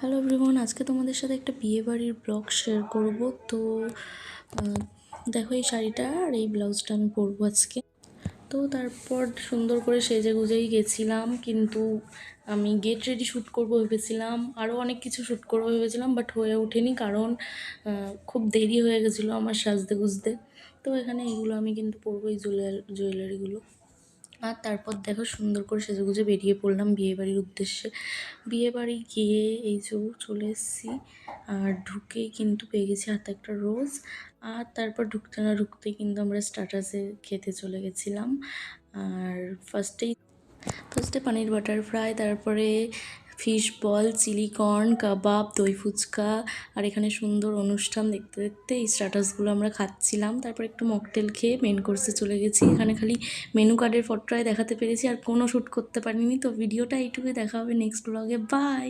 Hello everyone, আজকে তোমাদের সাথে একটা বিয়ে বাড়ির ব্লগ শেয়ার করব। তো দেখো এই শাড়িটা আর এই ব্লাউজটা আমি পরবো আজকে। তো তারপর সুন্দর করে সেজে গুজেই গেছিলাম, কিন্তু আমি গেট রেডি শ্যুট করবো ভেবেছিলাম, আরও অনেক কিছু শ্যুট করবো ভেবেছিলাম, বাট হয়ে ওঠেনি কারণ খুব দেরি হয়ে গেছিলো আমার সাজতে গুজতে। তো এখানে এইগুলো আমি কিন্তু পরবো, এই জুয়েলারিগুলো। আর তারপর দেখো সুন্দর করে সেজেগুজে বেরিয়ে পড়লাম বিয়েবাড়ির উদ্দেশ্যে। বিয়েবাড়ি গিয়ে এই যে চলে এসেছি, আর ঢুকেই কিন্তু পেয়ে গেছি হাতে একটা রোজ। আর তারপর ঢুকতে না ঢুকতেই কিন্তু আমরা স্টার্টাসে খেতে চলে গেছিলাম। আর ফার্স্টে পানির বাটার ফ্রাই, তারপরে ফিশ বল, চিলি কর্ন, কাবাব, দই ফুচকা। আর এখানে সুন্দর অনুষ্ঠান দেখতে দেখতে এই স্টার্টাসগুলো আমরা খাচ্ছিলাম। তারপর একটু মকটেল খেয়ে মেন কোর্সে চলে গেছি। এখানে খালি মেনু কার্ডের ফটোটাই দেখাতে পেরেছি, আর কোনো শ্যুট করতে পারিনি। তো ভিডিওটা এইটুকুই, দেখা হবে নেক্সট ব্লগে। বাই।